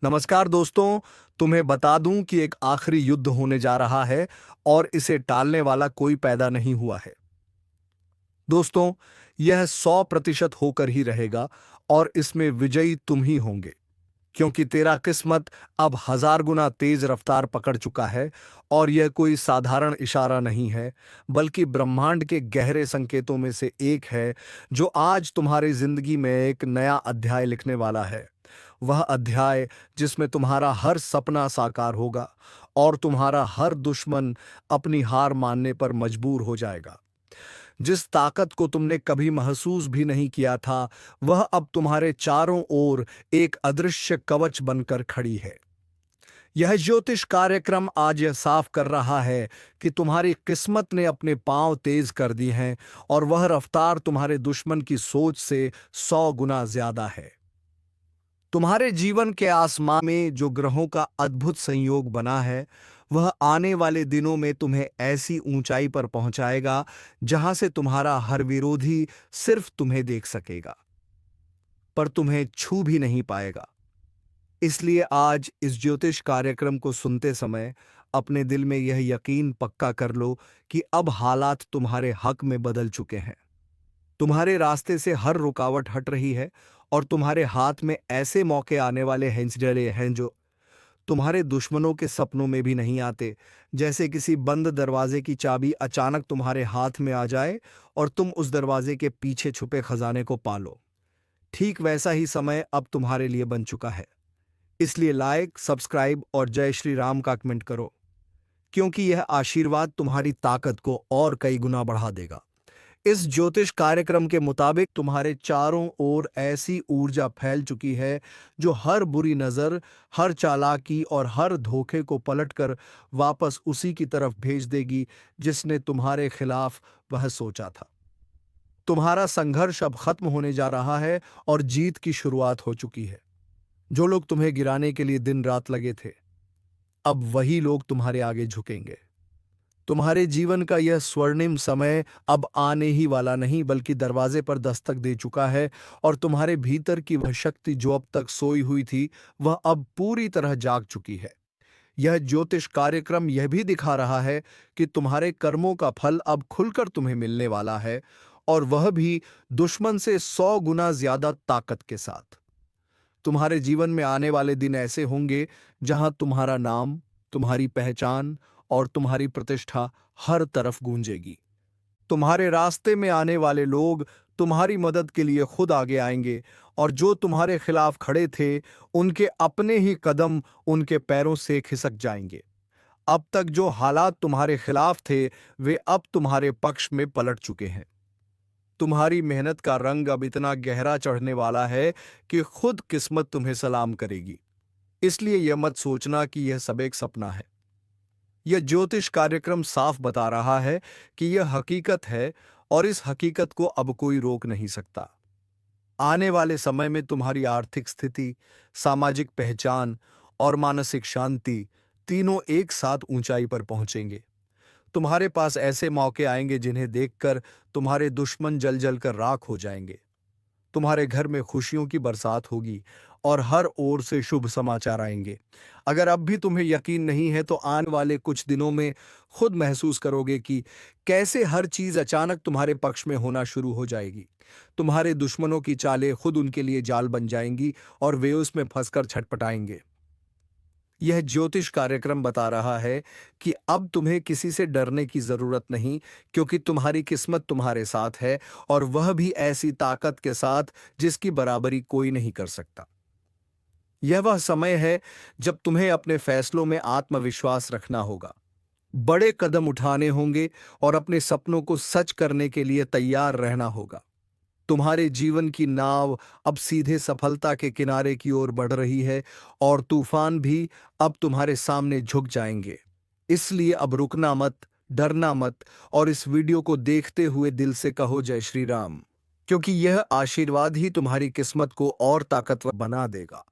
नमस्कार दोस्तों। तुम्हें बता दूं कि एक आखिरी युद्ध होने जा रहा है और इसे टालने वाला कोई पैदा नहीं हुआ है। दोस्तों, यह 100% होकर ही रहेगा और इसमें विजयी तुम ही होंगे, क्योंकि तेरा किस्मत अब 1000 गुना तेज रफ्तार पकड़ चुका है। और यह कोई साधारण इशारा नहीं है, बल्कि ब्रह्मांड के गहरे संकेतों में से एक है, जो आज तुम्हारी जिंदगी में एक नया अध्याय लिखने वाला है। वह अध्याय जिसमें तुम्हारा हर सपना साकार होगा और तुम्हारा हर दुश्मन अपनी हार मानने पर मजबूर हो जाएगा। जिस ताकत को तुमने कभी महसूस भी नहीं किया था, वह अब तुम्हारे चारों ओर एक अदृश्य कवच बनकर खड़ी है। यह ज्योतिष कार्यक्रम आज यह साफ कर रहा है कि तुम्हारी किस्मत ने अपने पांव तेज कर दिए हैं और वह रफ्तार तुम्हारे दुश्मन की सोच से 100 गुना ज्यादा है। तुम्हारे जीवन के आसमान में जो ग्रहों का अद्भुत संयोग बना है, वह आने वाले दिनों में तुम्हें ऐसी ऊंचाई पर पहुंचाएगा जहां से तुम्हारा हर विरोधी सिर्फ तुम्हें देख सकेगा, पर तुम्हें छू भी नहीं पाएगा। इसलिए आज इस ज्योतिष कार्यक्रम को सुनते समय अपने दिल में यह यकीन पक्का कर लो कि अब हालात तुम्हारे हक में बदल चुके हैं। तुम्हारे रास्ते से हर रुकावट हट रही है और तुम्हारे हाथ में ऐसे मौके आने वाले हैं जो तुम्हारे दुश्मनों के सपनों में भी नहीं आते। जैसे किसी बंद दरवाजे की चाबी अचानक तुम्हारे हाथ में आ जाए और तुम उस दरवाजे के पीछे छुपे खजाने को पालो। ठीक वैसा ही समय अब तुम्हारे लिए बन चुका है। इसलिए लाइक, सब्सक्राइब और जय श्री राम का कमेंट करो, क्योंकि यह आशीर्वाद तुम्हारी ताकत को और कई गुना बढ़ा देगा। इस ज्योतिष कार्यक्रम के मुताबिक तुम्हारे चारों ओर ऐसी ऊर्जा फैल चुकी है जो हर बुरी नज़र, हर चालाकी और हर धोखे को पलटकर वापस उसी की तरफ भेज देगी जिसने तुम्हारे खिलाफ वह सोचा था। तुम्हारा संघर्ष अब खत्म होने जा रहा है और जीत की शुरुआत हो चुकी है। जो लोग तुम्हें गिराने के लिए दिन रात लगे थे, अब वही लोग तुम्हारे आगे झुकेंगे। तुम्हारे जीवन का यह स्वर्णिम समय अब आने ही वाला नहीं, बल्कि दरवाजे पर दस्तक दे चुका है। और तुम्हारे भीतर की वह शक्ति जो अब तक सोई हुई थी, वह अब पूरी तरह जाग चुकी है। यह ज्योतिष कार्यक्रम यह भी दिखा रहा है कि तुम्हारे कर्मों का फल अब खुलकर तुम्हें मिलने वाला है, और वह भी दुश्मन से 100 गुना ज्यादा ताकत के साथ। तुम्हारे जीवन में आने वाले दिन ऐसे होंगे जहां तुम्हारा नाम, तुम्हारी पहचान और तुम्हारी प्रतिष्ठा हर तरफ गूंजेगी। तुम्हारे रास्ते में आने वाले लोग तुम्हारी मदद के लिए खुद आगे आएंगे, और जो तुम्हारे खिलाफ खड़े थे, उनके अपने ही कदम उनके पैरों से खिसक जाएंगे। अब तक जो हालात तुम्हारे खिलाफ थे, वे अब तुम्हारे पक्ष में पलट चुके हैं। तुम्हारी मेहनत का रंग अब इतना गहरा चढ़ने वाला है कि खुद किस्मत तुम्हें सलाम करेगी। इसलिए यह मत सोचना कि यह सब एक सपना है। यह ज्योतिष कार्यक्रम साफ बता रहा है कि यह हकीकत है, और इस हकीकत को अब कोई रोक नहीं सकता। आने वाले समय में तुम्हारी आर्थिक स्थिति, सामाजिक पहचान और मानसिक शांति तीनों एक साथ ऊंचाई पर पहुंचेंगे। तुम्हारे पास ऐसे मौके आएंगे जिन्हें देखकर तुम्हारे दुश्मन जल जल कर राख हो जाएंगे। तुम्हारे घर में खुशियों की बरसात होगी और हर ओर से शुभ समाचार आएंगे। अगर अब भी तुम्हें यकीन नहीं है, तो आने वाले कुछ दिनों में खुद महसूस करोगे कि कैसे हर चीज अचानक तुम्हारे पक्ष में होना शुरू हो जाएगी। तुम्हारे दुश्मनों की चालें खुद उनके लिए जाल बन जाएंगी और वे उसमें फंसकर छटपटाएंगे। यह ज्योतिष कार्यक्रम बता रहा है कि अब तुम्हें किसी से डरने की जरूरत नहीं, क्योंकि तुम्हारी किस्मत तुम्हारे साथ है, और वह भी ऐसी ताकत के साथ जिसकी बराबरी कोई नहीं कर सकता। यह वह समय है जब तुम्हें अपने फैसलों में आत्मविश्वास रखना होगा, बड़े कदम उठाने होंगे और अपने सपनों को सच करने के लिए तैयार रहना होगा। तुम्हारे जीवन की नाव अब सीधे सफलता के किनारे की ओर बढ़ रही है, और तूफान भी अब तुम्हारे सामने झुक जाएंगे। इसलिए अब रुकना मत, डरना मत, और इस वीडियो को देखते हुए दिल से कहो जय श्री राम, क्योंकि यह आशीर्वाद ही तुम्हारी किस्मत को और ताकतवर बना देगा।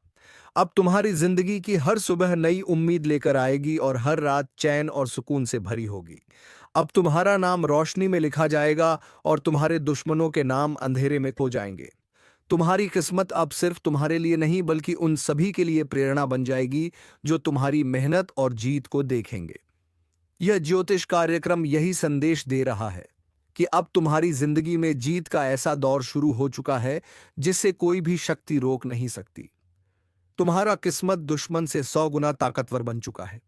अब तुम्हारी जिंदगी की हर सुबह नई उम्मीद लेकर आएगी और हर रात चैन और सुकून से भरी होगी। अब तुम्हारा नाम रोशनी में लिखा जाएगा और तुम्हारे दुश्मनों के नाम अंधेरे में खो जाएंगे। तुम्हारी किस्मत अब सिर्फ तुम्हारे लिए नहीं बल्कि उन सभी के लिए प्रेरणा बन जाएगी जो तुम्हारी मेहनत और जीत को देखेंगे। यह ज्योतिष कार्यक्रम यही संदेश दे रहा है कि अब तुम्हारी जिंदगी में जीत का ऐसा दौर शुरू हो चुका है जिससे कोई भी शक्ति रोक नहीं सकती। तुम्हारा किस्मत दुश्मन से 100 गुना ताकतवर बन चुका है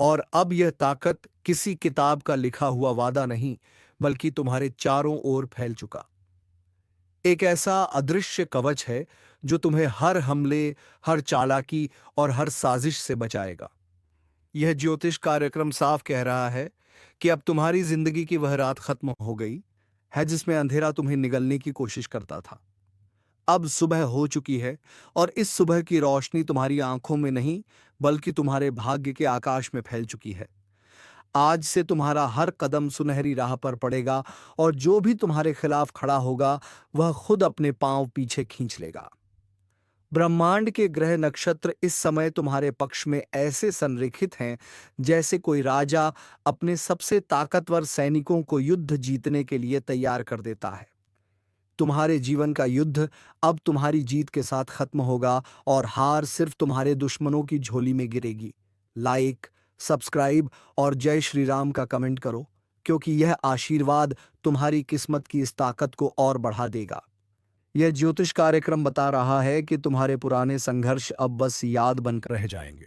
और अब यह ताकत किसी किताब का लिखा हुआ वादा नहीं बल्कि तुम्हारे चारों ओर फैल चुका एक ऐसा अदृश्य कवच है जो तुम्हें हर हमले, हर चालाकी और हर साजिश से बचाएगा। यह ज्योतिष कार्यक्रम साफ कह रहा है कि अब तुम्हारी जिंदगी की वह रात खत्म हो गई है जिसमें अंधेरा तुम्हें निगलने की कोशिश करता था। अब सुबह हो चुकी है और इस सुबह की रोशनी तुम्हारी आंखों में नहीं बल्कि तुम्हारे भाग्य के आकाश में फैल चुकी है। आज से तुम्हारा हर कदम सुनहरी राह पर पड़ेगा और जो भी तुम्हारे खिलाफ खड़ा होगा वह खुद अपने पांव पीछे खींच लेगा। ब्रह्मांड के ग्रह नक्षत्र इस समय तुम्हारे पक्ष में ऐसे संरेखित हैं जैसे कोई राजा अपने सबसे ताकतवर सैनिकों को युद्ध जीतने के लिए तैयार कर देता है। तुम्हारे जीवन का युद्ध अब तुम्हारी जीत के साथ खत्म होगा और हार सिर्फ तुम्हारे दुश्मनों की झोली में गिरेगी। लाइक, सब्सक्राइब और जय श्री राम का कमेंट करो क्योंकि यह आशीर्वाद तुम्हारी किस्मत की इस ताकत को और बढ़ा देगा। यह ज्योतिष कार्यक्रम बता रहा है कि तुम्हारे पुराने संघर्ष अब बस याद बनकर रह जाएंगे।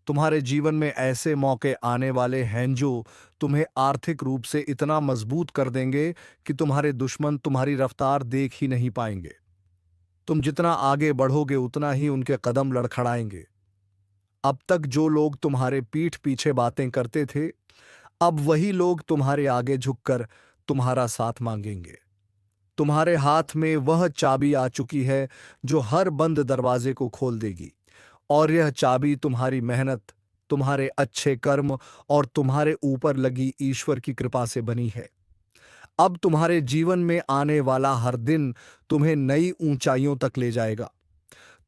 तुम्हारे जीवन में ऐसे मौके आने वाले हैं जो तुम्हें आर्थिक रूप से इतना मजबूत कर देंगे कि तुम्हारे दुश्मन तुम्हारी रफ्तार देख ही नहीं पाएंगे। तुम जितना आगे बढ़ोगे उतना ही उनके कदम लड़खड़ाएंगे। अब तक जो लोग तुम्हारे पीठ पीछे बातें करते थे, अब वही लोग तुम्हारे आगे झुककर तुम्हारा साथ मांगेंगे। तुम्हारे हाथ में वह चाबी आ चुकी है जो हर बंद दरवाजे को खोल देगी और यह चाबी तुम्हारी मेहनत, तुम्हारे अच्छे कर्म और तुम्हारे ऊपर लगी ईश्वर की कृपा से बनी है। अब तुम्हारे जीवन में आने वाला हर दिन तुम्हें नई ऊंचाइयों तक ले जाएगा।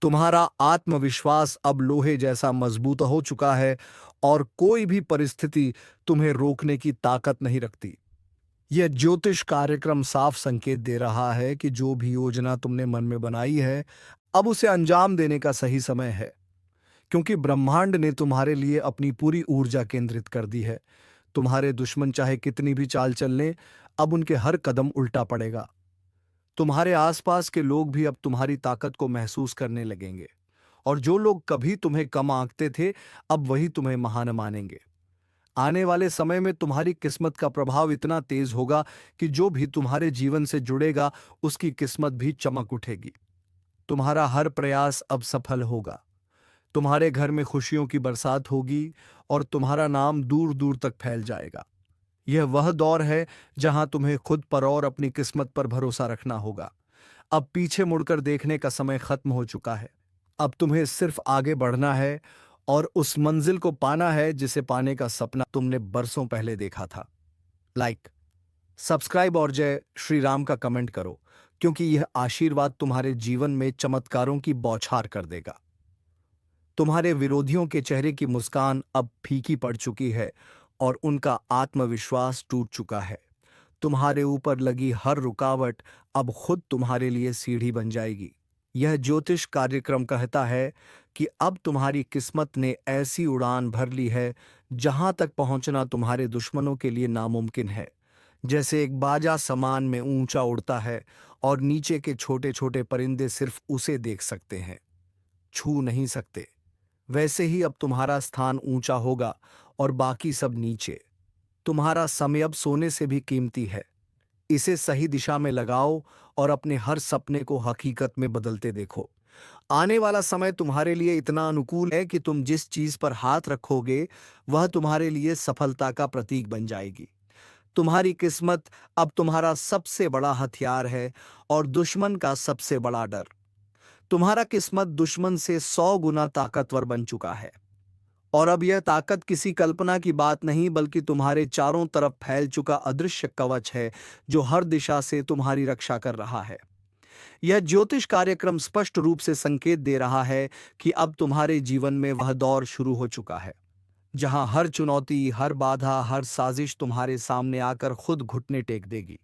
तुम्हारा आत्मविश्वास अब लोहे जैसा मजबूत हो चुका है और कोई भी परिस्थिति तुम्हें रोकने की ताकत नहीं रखती। यह ज्योतिष कार्यक्रम साफ संकेत दे रहा है कि जो भी योजना तुमने मन में बनाई है, अब उसे अंजाम देने का सही समय है, क्योंकि ब्रह्मांड ने तुम्हारे लिए अपनी पूरी ऊर्जा केंद्रित कर दी है। तुम्हारे दुश्मन चाहे कितनी भी चाल चल लें, अब उनके हर कदम उल्टा पड़ेगा। तुम्हारे आसपास के लोग भी अब तुम्हारी ताकत को महसूस करने लगेंगे और जो लोग कभी तुम्हें कम आंकते थे, अब वही तुम्हें महान मानेंगे। आने वाले समय में तुम्हारी किस्मत का प्रभाव इतना तेज होगा कि जो भी तुम्हारे जीवन से जुड़ेगा उसकी किस्मत भी चमक उठेगी। तुम्हारा हर प्रयास अब सफल होगा। तुम्हारे घर में खुशियों की बरसात होगी और तुम्हारा नाम दूर दूर तक फैल जाएगा। यह वह दौर है जहां तुम्हें खुद पर और अपनी किस्मत पर भरोसा रखना होगा। अब पीछे मुड़कर देखने का समय खत्म हो चुका है। अब तुम्हें सिर्फ आगे बढ़ना है और उस मंजिल को पाना है जिसे पाने का सपना तुमने बरसों पहले देखा था। लाइक, सब्सक्राइब और जय श्री राम का कमेंट करो क्योंकि यह आशीर्वाद तुम्हारे जीवन में चमत्कारों की बौछार कर देगा। तुम्हारे विरोधियों के चेहरे की मुस्कान अब फीकी पड़ चुकी है और उनका आत्मविश्वास टूट चुका है। तुम्हारे ऊपर लगी हर रुकावट अब खुद तुम्हारे लिए सीढ़ी बन जाएगी। यह ज्योतिष कार्यक्रम कहता है कि अब तुम्हारी किस्मत ने ऐसी उड़ान भर ली है जहां तक पहुंचना तुम्हारे दुश्मनों के लिए नामुमकिन है। जैसे एक बाजा समान में ऊंचा उड़ता है और नीचे के छोटे छोटे परिंदे सिर्फ उसे देख सकते हैं, छू नहीं सकते, वैसे ही अब तुम्हारा स्थान ऊंचा होगा और बाकी सब नीचे। तुम्हारा समय अब सोने से भी कीमती है। इसे सही दिशा में लगाओ और अपने हर सपने को हकीकत में बदलते देखो। आने वाला समय तुम्हारे लिए इतना अनुकूल है कि तुम जिस चीज पर हाथ रखोगे वह तुम्हारे लिए सफलता का प्रतीक बन जाएगी। तुम्हारी किस्मत अब तुम्हारा सबसे बड़ा हथियार है और दुश्मन का सबसे बड़ा डर। तुम्हारा किस्मत दुश्मन से 100 गुना ताकतवर बन चुका है और अब यह ताकत किसी कल्पना की बात नहीं बल्कि तुम्हारे चारों तरफ फैल चुका अदृश्य कवच है जो हर दिशा से तुम्हारी रक्षा कर रहा है। यह ज्योतिष कार्यक्रम स्पष्ट रूप से संकेत दे रहा है कि अब तुम्हारे जीवन में वह दौर शुरू हो चुका है जहां हर चुनौती, हर बाधा, हर साजिश तुम्हारे सामने आकर खुद घुटने टेक देगी।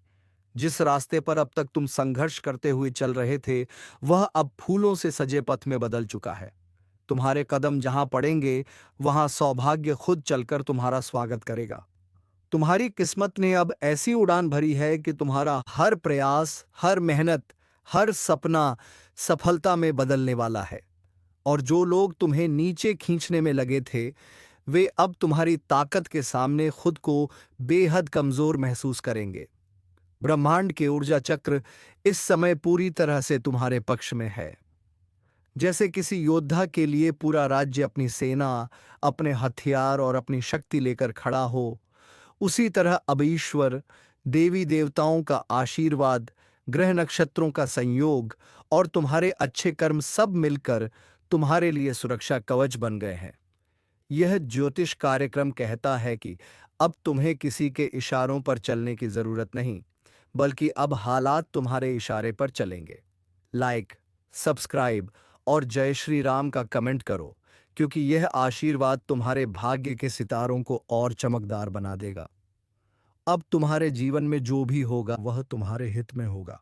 जिस रास्ते पर अब तक तुम संघर्ष करते हुए चल रहे थे, वह अब फूलों से सजे पथ में बदल चुका है। तुम्हारे कदम जहां पड़ेंगे, वहां सौभाग्य खुद चलकर तुम्हारा स्वागत करेगा। तुम्हारी किस्मत ने अब ऐसी उड़ान भरी है कि तुम्हारा हर प्रयास, हर मेहनत, हर सपना सफलता में बदलने वाला है। और जो लोग तुम्हें नीचे खींचने में लगे थे, वे अब तुम्हारी ताकत के सामने खुद को बेहद कमजोर महसूस करेंगे। ब्रह्मांड के ऊर्जा चक्र इस समय पूरी तरह से तुम्हारे पक्ष में है। जैसे किसी योद्धा के लिए पूरा राज्य अपनी सेना, अपने हथियार और अपनी शक्ति लेकर खड़ा हो, उसी तरह अब ईश्वर, देवी देवताओं का आशीर्वाद, ग्रह नक्षत्रों का संयोग और तुम्हारे अच्छे कर्म सब मिलकर तुम्हारे लिए सुरक्षा कवच बन गए हैं। यह ज्योतिष कार्यक्रम कहता है कि अब तुम्हें किसी के इशारों पर चलने की जरूरत नहीं, बल्कि अब हालात तुम्हारे इशारे पर चलेंगे। लाइक, सब्सक्राइब और जय श्री राम का कमेंट करो, क्योंकि यह आशीर्वाद तुम्हारे भाग्य के सितारों को और चमकदार बना देगा। अब तुम्हारे जीवन में जो भी होगा वह तुम्हारे हित में होगा।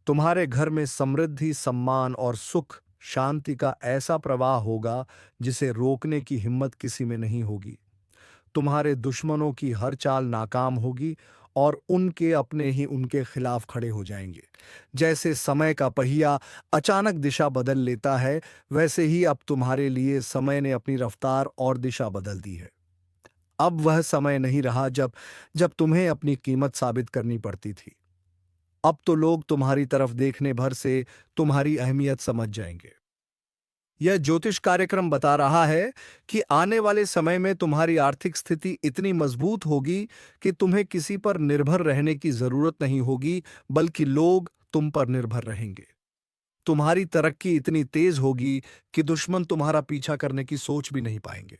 तुम्हारे घर में समृद्धि, सम्मान और सुख शांति का ऐसा प्रवाह होगा जिसे रोकने की हिम्मत किसी में नहीं होगी। तुम्हारे दुश्मनों की हर चाल नाकाम होगी और उनके अपने ही उनके खिलाफ खड़े हो जाएंगे। जैसे समय का पहिया अचानक दिशा बदल लेता है, वैसे ही अब तुम्हारे लिए समय ने अपनी रफ्तार और दिशा बदल दी है। अब वह समय नहीं रहा जब जब तुम्हें अपनी कीमत साबित करनी पड़ती थी। अब तो लोग तुम्हारी तरफ देखने भर से तुम्हारी अहमियत समझ जाएंगे। यह ज्योतिष कार्यक्रम बता रहा है कि आने वाले समय में तुम्हारी आर्थिक स्थिति इतनी मजबूत होगी कि तुम्हें किसी पर निर्भर रहने की जरूरत नहीं होगी, बल्कि लोग तुम पर निर्भर रहेंगे। तुम्हारी तरक्की इतनी तेज होगी कि दुश्मन तुम्हारा पीछा करने की सोच भी नहीं पाएंगे।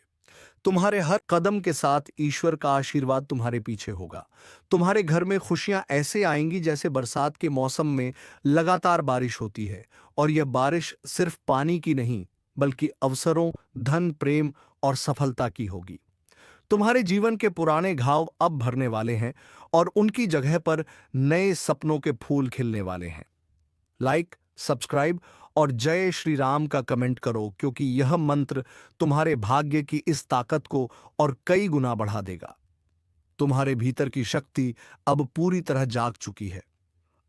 तुम्हारे हर कदम के साथ ईश्वर का आशीर्वाद तुम्हारे पीछे होगा। तुम्हारे घर में खुशियां ऐसे आएंगी जैसे बरसात के मौसम में लगातार बारिश होती है, और यह बारिश सिर्फ पानी की नहीं, बल्कि अवसरों, धन, प्रेम और सफलता की होगी। तुम्हारे जीवन के पुराने घाव अब भरने वाले हैं और उनकी जगह पर नए सपनों के फूल खिलने वाले हैं। लाइक, सब्सक्राइब और जय श्री राम का कमेंट करो, क्योंकि यह मंत्र तुम्हारे भाग्य की इस ताकत को और कई गुना बढ़ा देगा। तुम्हारे भीतर की शक्ति अब पूरी तरह जाग चुकी है।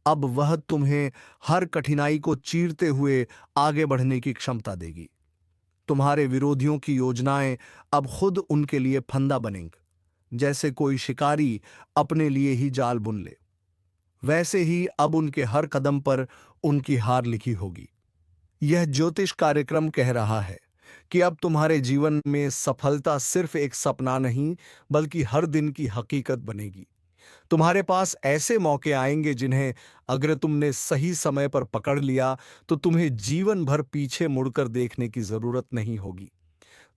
अब वह तुम्हें हर कठिनाई को चीरते हुए आगे बढ़ने की क्षमता देगी। तुम्हारे विरोधियों की योजनाएं अब खुद उनके लिए फंदा बनेंगी। जैसे कोई शिकारी अपने लिए ही जाल बुन ले, वैसे ही अब उनके हर कदम पर उनकी हार लिखी होगी। यह ज्योतिष कार्यक्रम कह रहा है कि अब तुम्हारे जीवन में सफलता सिर्फ एक सपना नहीं, बल्कि हर दिन की हकीकत बनेगी। तुम्हारे पास ऐसे मौके आएंगे जिन्हें अगर तुमने सही समय पर पकड़ लिया तो तुम्हें जीवन भर पीछे मुड़कर देखने की जरूरत नहीं होगी।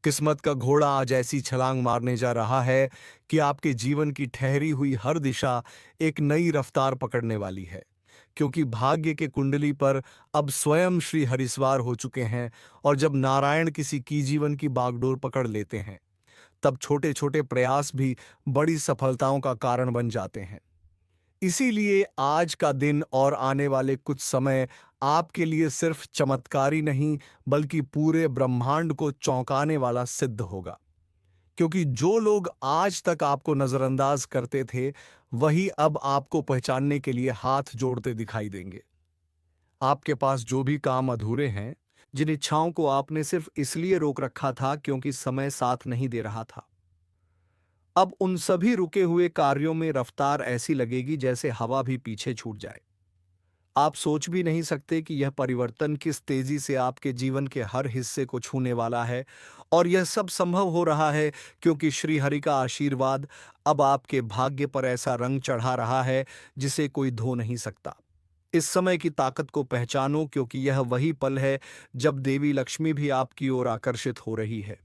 किस्मत का घोड़ा आज ऐसी छलांग मारने जा रहा है कि आपके जीवन की ठहरी हुई हर दिशा एक नई रफ्तार पकड़ने वाली है, क्योंकि भाग्य के कुंडली पर अब स्वयं श्री हरिस्वार हो चुके हैं। और जब नारायण किसी की जीवन की बागडोर पकड़ लेते हैं, तब छोटे छोटे प्रयास भी बड़ी सफलताओं का कारण बन जाते हैं। इसीलिए आज का दिन और आने वाले कुछ समय आपके लिए सिर्फ चमत्कारी नहीं, बल्कि पूरे ब्रह्मांड को चौंकाने वाला सिद्ध होगा। क्योंकि जो लोग आज तक आपको नजरअंदाज करते थे, वही अब आपको पहचानने के लिए हाथ जोड़ते दिखाई देंगे। आपके पास जो भी काम अधूरे हैं, जिन इच्छाओं को आपने सिर्फ इसलिए रोक रखा था क्योंकि समय साथ नहीं दे रहा था, अब उन सभी रुके हुए कार्यों में रफ्तार ऐसी लगेगी जैसे हवा भी पीछे छूट जाए। आप सोच भी नहीं सकते कि यह परिवर्तन किस तेजी से आपके जीवन के हर हिस्से को छूने वाला है। और यह सब संभव हो रहा है क्योंकि श्री हरि का आशीर्वाद अब आपके भाग्य पर ऐसा रंग चढ़ा रहा है जिसे कोई धो नहीं सकता। इस समय की ताकत को पहचानो, क्योंकि यह वही पल है जब देवी लक्ष्मी भी आपकी ओर आकर्षित हो रही है।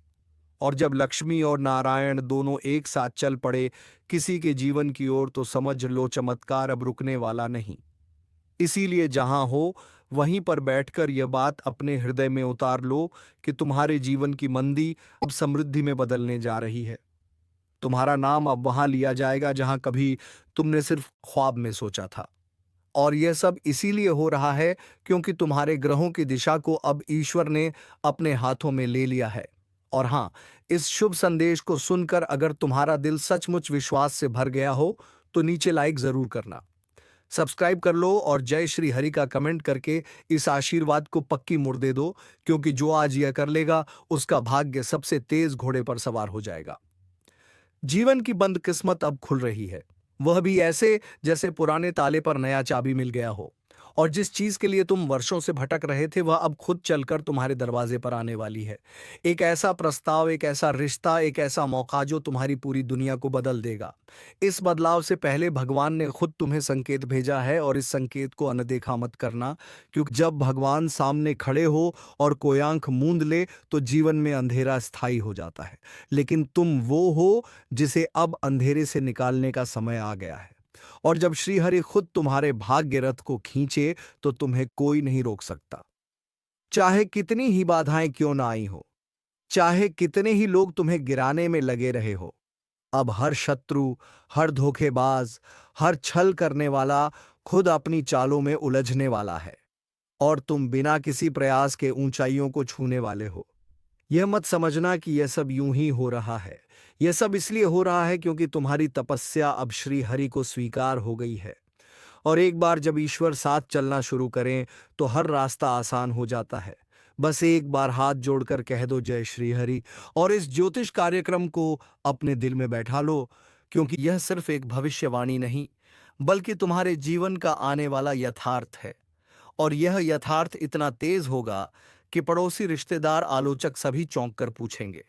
और जब लक्ष्मी और नारायण दोनों एक साथ चल पड़े किसी के जीवन की ओर, तो समझ लो चमत्कार अब रुकने वाला नहीं। इसीलिए जहां हो वहीं पर बैठकर यह बात अपने हृदय में उतार लो कि तुम्हारे जीवन की मंदी अब समृद्धि में बदलने जा रही है। तुम्हारा नाम अब वहां लिया जाएगा जहां कभी तुमने सिर्फ ख्वाब में सोचा था। और यह सब इसीलिए हो रहा है क्योंकि तुम्हारे ग्रहों की दिशा को अब ईश्वर ने अपने हाथों में ले लिया है। और हाँ, इस शुभ संदेश को सुनकर अगर तुम्हारा दिल सचमुच विश्वास से भर गया हो तो नीचे लाइक जरूर करना, सब्सक्राइब कर लो और जय श्री हरि का कमेंट करके इस आशीर्वाद को पक्की मुड़ दे दो, क्योंकि जो आज यह कर लेगा उसका भाग्य सबसे तेज घोड़े पर सवार हो जाएगा। जीवन की बंद किस्मत अब खुल रही है, वह भी ऐसे जैसे पुराने ताले पर नया चाबी मिल गया हो। और जिस चीज के लिए तुम वर्षों से भटक रहे थे वह अब खुद चलकर तुम्हारे दरवाजे पर आने वाली है। एक ऐसा प्रस्ताव, एक ऐसा रिश्ता, एक ऐसा मौका जो तुम्हारी पूरी दुनिया को बदल देगा। इस बदलाव से पहले भगवान ने खुद तुम्हें संकेत भेजा है, और इस संकेत को अनदेखा मत करना, क्योंकि जब भगवान सामने खड़े हो और कोई आंख मूंद ले तो जीवन में अंधेरा स्थायी हो जाता है। लेकिन तुम वो हो जिसे अब अंधेरे से निकालने का समय आ गया है। और जब श्रीहरि खुद तुम्हारे भाग्य रथ को खींचे तो तुम्हें कोई नहीं रोक सकता। चाहे कितनी ही बाधाएं क्यों ना आई हो, चाहे कितने ही लोग तुम्हें गिराने में लगे रहे हो, अब हर शत्रु, हर धोखेबाज, हर छल करने वाला खुद अपनी चालों में उलझने वाला है, और तुम बिना किसी प्रयास के ऊंचाइयों को छूने वाले हो। यह मत समझना कि यह सब यूं ही हो रहा है। यह सब इसलिए हो रहा है क्योंकि तुम्हारी तपस्या अब श्री हरि को स्वीकार हो गई है। और एक बार जब ईश्वर साथ चलना शुरू करें तो हर रास्ता आसान हो जाता है। बस एक बार हाथ जोड़कर कह दो जय श्री हरि, और इस ज्योतिष कार्यक्रम को अपने दिल में बैठा लो, क्योंकि यह सिर्फ एक भविष्यवाणी नहीं बल्कि तुम्हारे जीवन का आने वाला यथार्थ है। और यह यथार्थ इतना तेज होगा कि पड़ोसी, रिश्तेदार, आलोचक सभी चौंक कर पूछेंगे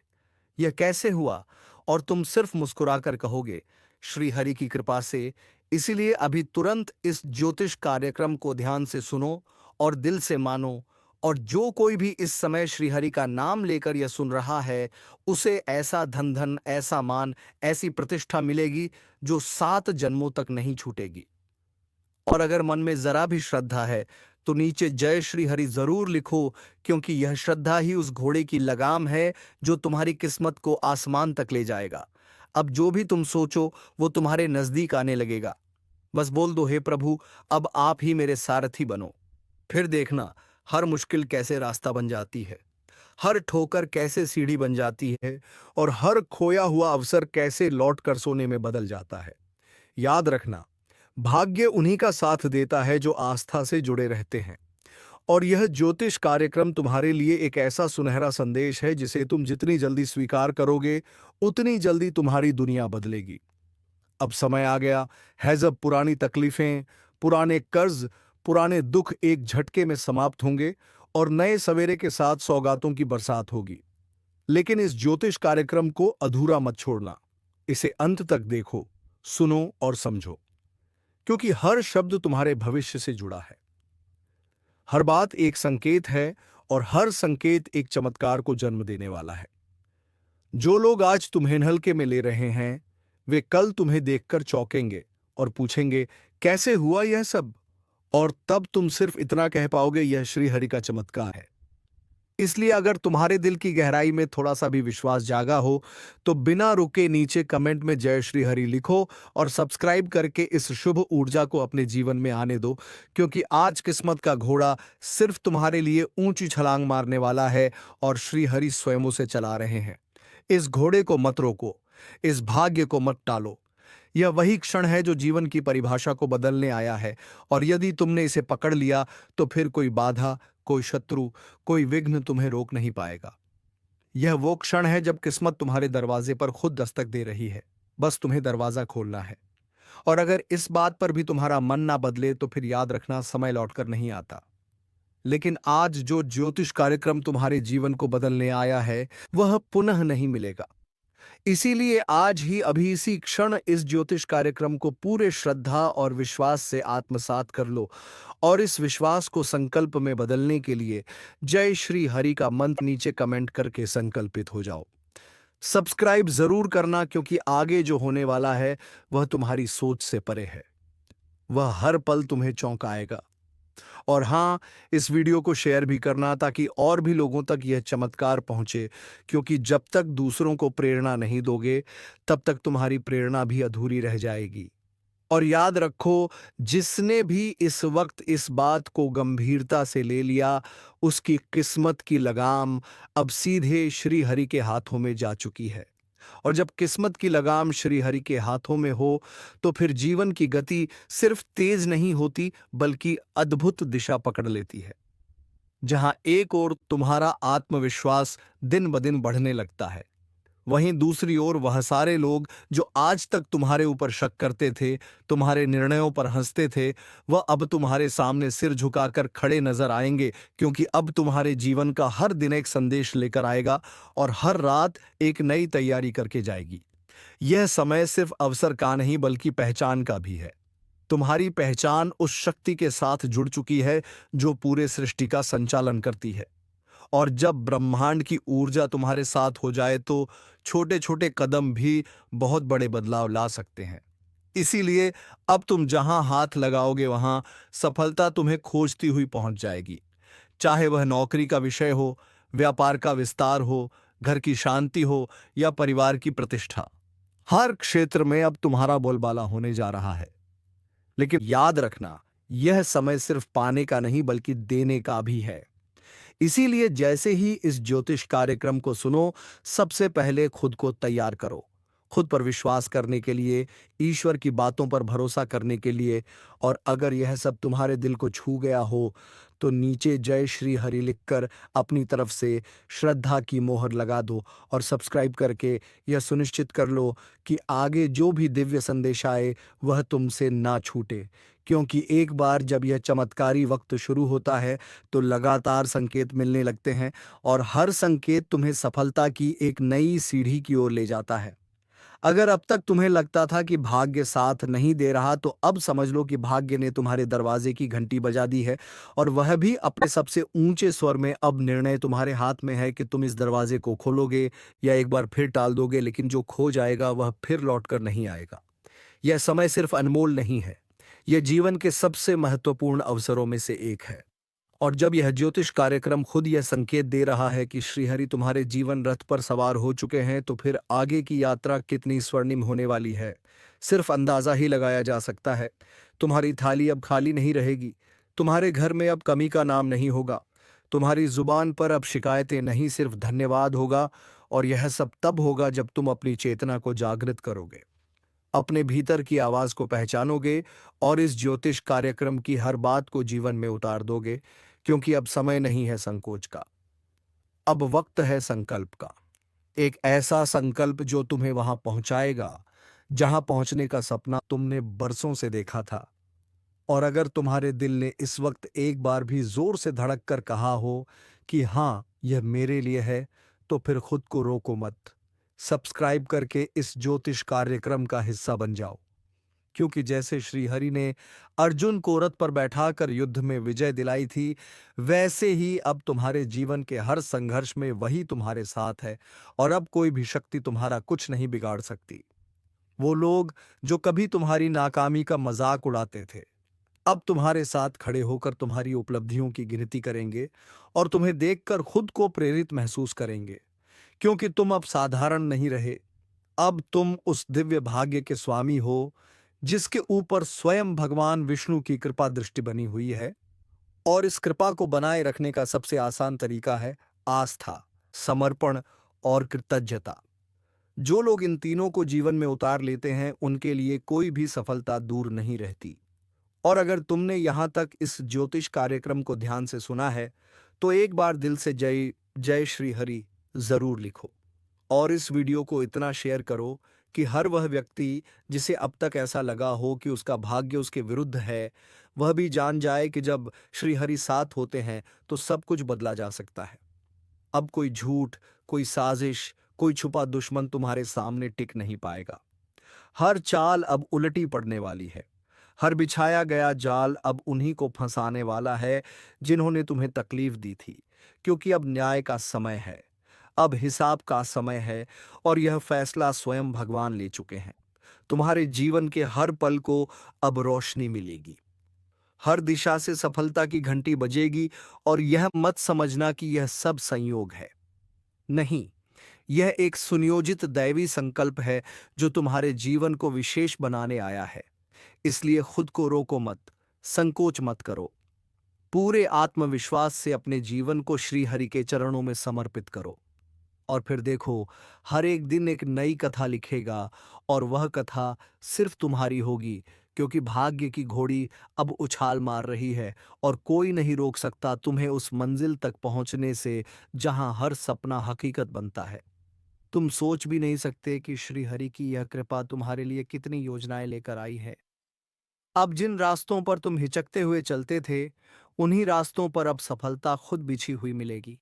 यह कैसे हुआ, और तुम सिर्फ मुस्कुराकर कहोगे श्री हरि की कृपा से। इसीलिए अभी तुरंत इस ज्योतिष कार्यक्रम को ध्यान से सुनो और दिल से मानो, और जो कोई भी इस समय श्रीहरि का नाम लेकर यह सुन रहा है उसे ऐसा धन धन, ऐसा मान, ऐसी प्रतिष्ठा मिलेगी जो 7 जन्मों तक नहीं छूटेगी। और अगर मन में जरा भी श्रद्धा है तो नीचे जय श्री हरि जरूर लिखो, क्योंकि यह श्रद्धा ही उस घोड़े की लगाम है जो तुम्हारी किस्मत को आसमान तक ले जाएगा। अब जो भी तुम सोचो वो तुम्हारे नजदीक आने लगेगा। बस बोल दो हे प्रभु, अब आप ही मेरे सारथी बनो। फिर देखना हर मुश्किल कैसे रास्ता बन जाती है, हर ठोकर कैसे सीढ़ी बन जाती है, और हर खोया हुआ अवसर कैसे लौट कर सोने में बदल जाता है। याद रखना, भाग्य उन्हीं का साथ देता है जो आस्था से जुड़े रहते हैं। और यह ज्योतिष कार्यक्रम तुम्हारे लिए एक ऐसा सुनहरा संदेश है जिसे तुम जितनी जल्दी स्वीकार करोगे उतनी जल्दी तुम्हारी दुनिया बदलेगी। अब समय आ गया है जब पुरानी तकलीफें, पुराने कर्ज, पुराने दुख एक झटके में समाप्त होंगे और नए सवेरे के साथ सौगातों की बरसात होगी। लेकिन इस ज्योतिष कार्यक्रम को अधूरा मत छोड़ना। इसे अंत तक देखो, सुनो और समझो, क्योंकि हर शब्द तुम्हारे भविष्य से जुड़ा है। हर बात एक संकेत है, और हर संकेत एक चमत्कार को जन्म देने वाला है। जो लोग आज तुम्हें हल्के में ले रहे हैं वे कल तुम्हें देखकर चौंकेंगे और पूछेंगे कैसे हुआ यह सब, और तब तुम सिर्फ इतना कह पाओगे यह श्री हरि का चमत्कार है। इसलिए अगर तुम्हारे दिल की गहराई में थोड़ा सा भी विश्वास जागा हो तो बिना रुके नीचे कमेंट में जय श्री हरि लिखो, और सब्सक्राइब करके इस शुभ ऊर्जा को अपने जीवन में आने दो, क्योंकि आज किस्मत का घोड़ा सिर्फ तुम्हारे लिए ऊंची छलांग मारने वाला है और श्री हरि स्वयं उसे चला रहे हैं। इस घोड़े को मत रोको, इस भाग्य को मत टालो। यह वही क्षण है जो जीवन की परिभाषा को बदलने आया है, और यदि तुमने इसे पकड़ लिया तो फिर कोई बाधा, कोई शत्रु, कोई विघ्न तुम्हें रोक नहीं पाएगा। यह वो क्षण है जब किस्मत तुम्हारे दरवाजे पर खुद दस्तक दे रही है, बस तुम्हें दरवाजा खोलना है। और अगर इस बात पर भी तुम्हारा मन ना बदले तो फिर याद रखना समय लौटकर नहीं आता। लेकिन आज जो ज्योतिष कार्यक्रम तुम्हारे जीवन को बदलने आया है वह पुनः नहीं मिलेगा। इसीलिए आज ही, अभी इसी क्षण इस ज्योतिष कार्यक्रम को पूरे श्रद्धा और विश्वास से आत्मसात कर लो, और इस विश्वास को संकल्प में बदलने के लिए जय श्री हरि का मंत्र नीचे कमेंट करके संकल्पित हो जाओ। सब्सक्राइब जरूर करना, क्योंकि आगे जो होने वाला है वह तुम्हारी सोच से परे है। वह हर पल तुम्हें चौंकाएगा। और हाँ, इस वीडियो को शेयर भी करना ताकि और भी लोगों तक यह चमत्कार पहुंचे, क्योंकि जब तक दूसरों को प्रेरणा नहीं दोगे तब तक तुम्हारी प्रेरणा भी अधूरी रह जाएगी। और याद रखो, जिसने भी इस वक्त इस बात को गंभीरता से ले लिया, उसकी किस्मत की लगाम अब सीधे श्री हरि के हाथों में जा चुकी है। और जब किस्मत की लगाम श्री हरि के हाथों में हो, तो फिर जीवन की गति सिर्फ तेज नहीं होती, बल्कि अद्भुत दिशा पकड़ लेती है। जहां एक ओर तुम्हारा आत्मविश्वास दिन ब दिन बढ़ने लगता है, वहीं दूसरी ओर वह सारे लोग जो आज तक तुम्हारे ऊपर शक करते थे, तुम्हारे निर्णयों पर हंसते थे, वह अब तुम्हारे सामने सिर झुकाकर खड़े नजर आएंगे, क्योंकि अब तुम्हारे जीवन का हर दिन एक संदेश लेकर आएगा और हर रात एक नई तैयारी करके जाएगी। यह समय सिर्फ अवसर का नहीं, बल्कि पहचान का भी है। तुम्हारी पहचान उस शक्ति के साथ जुड़ चुकी है जो पूरे सृष्टि का संचालन करती है। और जब ब्रह्मांड की ऊर्जा तुम्हारे साथ हो जाए, तो छोटे छोटे कदम भी बहुत बड़े बदलाव ला सकते हैं। इसीलिए अब तुम जहां हाथ लगाओगे, वहां सफलता तुम्हें खोजती हुई पहुंच जाएगी। चाहे वह नौकरी का विषय हो, व्यापार का विस्तार हो, घर की शांति हो या परिवार की प्रतिष्ठा, हर क्षेत्र में अब तुम्हारा बोलबाला होने जा रहा है। लेकिन याद रखना, यह समय सिर्फ पाने का नहीं, बल्कि देने का भी है। इसीलिए जैसे ही इस ज्योतिष कार्यक्रम को सुनो, सबसे पहले खुद को तैयार करो। खुद पर विश्वास करने के लिए, ईश्वर की बातों पर भरोसा करने के लिए। और अगर यह सब तुम्हारे दिल को छू गया हो, तो नीचे जय श्री हरि लिखकर अपनी तरफ से श्रद्धा की मोहर लगा दो और सब्सक्राइब करके यह सुनिश्चित कर लो कि आगे जो भी दिव्य संदेश आए, वह तुमसे ना छूटे। क्योंकि एक बार जब यह चमत्कारी वक्त शुरू होता है, तो लगातार संकेत मिलने लगते हैं और हर संकेत तुम्हें सफलता की एक नई सीढ़ी की ओर ले जाता है। अगर अब तक तुम्हें लगता था कि भाग्य साथ नहीं दे रहा, तो अब समझ लो कि भाग्य ने तुम्हारे दरवाजे की घंटी बजा दी है, और वह भी अपने सबसे ऊंचे स्वर में। अब निर्णय तुम्हारे हाथ में है कि तुम इस दरवाजे को खोलोगे या एक बार फिर टाल दोगे, लेकिन जो खो जाएगा वह फिर लौटकर नहीं आएगा। यह समय सिर्फ अनमोल नहीं है, यह जीवन के सबसे महत्वपूर्ण अवसरों में से एक है। और जब यह ज्योतिष कार्यक्रम खुद यह संकेत दे रहा है कि श्रीहरि तुम्हारे जीवन रथ पर सवार हो चुके हैं, तो फिर आगे की यात्रा कितनी स्वर्णिम होने वाली है, सिर्फ अंदाजा ही लगाया जा सकता है। तुम्हारी थाली अब खाली नहीं रहेगी, तुम्हारे घर में अब कमी का नाम नहीं होगा, तुम्हारी जुबान पर अब शिकायतें नहीं, सिर्फ धन्यवाद होगा। और यह सब तब होगा जब तुम अपनी चेतना को जागृत करोगे, अपने भीतर की आवाज को पहचानोगे और इस ज्योतिष कार्यक्रम की हर बात को जीवन में उतार दोगे। क्योंकि अब समय नहीं है संकोच का, अब वक्त है संकल्प का। एक ऐसा संकल्प जो तुम्हें वहां पहुंचाएगा जहां पहुंचने का सपना तुमने बरसों से देखा था। और अगर तुम्हारे दिल ने इस वक्त एक बार भी जोर से धड़क कर कहा हो कि हाँ, यह मेरे लिए है, तो फिर खुद को रोको मत। सब्सक्राइब करके इस ज्योतिष कार्यक्रम का हिस्सा बन जाओ। क्योंकि जैसे श्रीहरि ने अर्जुन को रथ पर बैठाकर युद्ध में विजय दिलाई थी, वैसे ही अब तुम्हारे जीवन के हर संघर्ष में वही तुम्हारे साथ है, और अब कोई भी शक्ति तुम्हारा कुछ नहीं बिगाड़ सकती। वो लोग जो कभी तुम्हारी नाकामी का मजाक उड़ाते थे, अब तुम्हारे साथ खड़े होकर तुम्हारी उपलब्धियों की गिनती करेंगे और तुम्हें देखकर खुद को प्रेरित महसूस करेंगे। क्योंकि तुम अब साधारण नहीं रहे, अब तुम उस दिव्य भाग्य के स्वामी हो जिसके ऊपर स्वयं भगवान विष्णु की कृपा दृष्टि बनी हुई है। और इस कृपा को बनाए रखने का सबसे आसान तरीका है आस्था, समर्पण और कृतज्ञता। जो लोग इन तीनों को जीवन में उतार लेते हैं, उनके लिए कोई भी सफलता दूर नहीं रहती। और अगर तुमने यहां तक इस ज्योतिष कार्यक्रम को ध्यान से सुना है, तो एक बार दिल से जय जय श्री हरि जरूर लिखो। और इस वीडियो को इतना शेयर करो कि हर वह व्यक्ति जिसे अब तक ऐसा लगा हो कि उसका भाग्य उसके विरुद्ध है, वह भी जान जाए कि जब श्री हरि साथ होते हैं, तो सब कुछ बदला जा सकता है। अब कोई झूठ, कोई साजिश, कोई छुपा दुश्मन तुम्हारे सामने टिक नहीं पाएगा। हर चाल अब उलटी पड़ने वाली है। हर बिछाया गया जाल अब उन्हीं को फंसाने वाला है जिन्होंने तुम्हें तकलीफ दी थी। क्योंकि अब न्याय का समय है, अब हिसाब का समय है, और यह फैसला स्वयं भगवान ले चुके हैं। तुम्हारे जीवन के हर पल को अब रोशनी मिलेगी, हर दिशा से सफलता की घंटी बजेगी। और यह मत समझना कि यह सब संयोग है, नहीं, यह एक सुनियोजित दैवी संकल्प है जो तुम्हारे जीवन को विशेष बनाने आया है। इसलिए खुद को रोको मत, संकोच मत करो। पूरे आत्मविश्वास से अपने जीवन को श्री हरि के चरणों में समर्पित करो। और फिर देखो, हर एक दिन एक नई कथा लिखेगा, और वह कथा सिर्फ तुम्हारी होगी, क्योंकि भाग्य की घोड़ी अब उछाल मार रही है और कोई नहीं रोक सकता तुम्हें उस मंजिल तक पहुंचने से जहां हर सपना हकीकत बनता है। तुम सोच भी नहीं सकते कि श्री हरि की यह कृपा तुम्हारे लिए कितनी योजनाएं लेकर आई है। अब जिन रास्तों पर तुम हिचकते हुए चलते थे, उन्हीं रास्तों पर अब सफलता खुद बिछी हुई मिलेगी।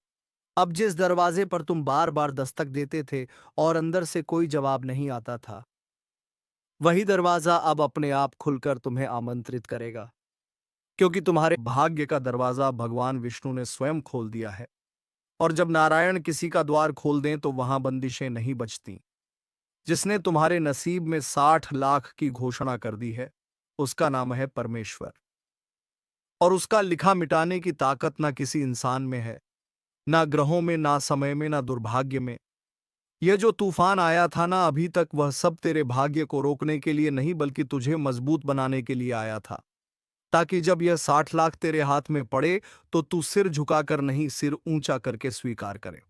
अब जिस दरवाजे पर तुम बार बार दस्तक देते थे और अंदर से कोई जवाब नहीं आता था, वही दरवाजा अब अपने आप खुलकर तुम्हें आमंत्रित करेगा, क्योंकि तुम्हारे भाग्य का दरवाजा भगवान विष्णु ने स्वयं खोल दिया है। और जब नारायण किसी का द्वार खोल दें तो वहां बंदिशें नहीं बचती। जिसने तुम्हारे नसीब में 60 लाख की घोषणा कर दी है, उसका नाम है परमेश्वर। और उसका लिखा मिटाने की ताकत ना किसी इंसान में है, ना ग्रहों में, ना समय में, ना दुर्भाग्य में। यह जो तूफान आया था ना अभी तक, वह सब तेरे भाग्य को रोकने के लिए नहीं, बल्कि तुझे मजबूत बनाने के लिए आया था, ताकि जब यह 60 लाख तेरे हाथ में पड़े तो तू सिर झुकाकर नहीं, सिर ऊंचा करके स्वीकार करे।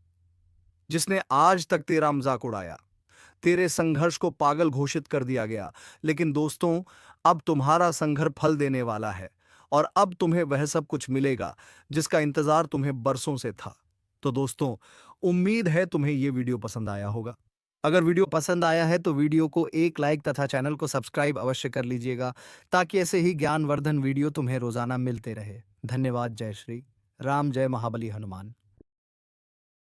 जिसने आज तक तेरा मजाक उड़ाया, तेरे संघर्ष को पागल घोषित कर दिया गया, लेकिन दोस्तों, अब तुम्हारा संघर्ष फल देने वाला है, और अब तुम्हें वह सब कुछ मिलेगा जिसका इंतजार तुम्हें बरसों से था। तो दोस्तों, उम्मीद है तुम्हें यह वीडियो पसंद आया होगा। अगर वीडियो पसंद आया है तो वीडियो को एक लाइक तथा चैनल को सब्सक्राइब अवश्य कर लीजिएगा, ताकि ऐसे ही ज्ञानवर्धन वीडियो तुम्हें रोजाना मिलते रहे। धन्यवाद। जय श्री राम, जय महाबली हनुमान।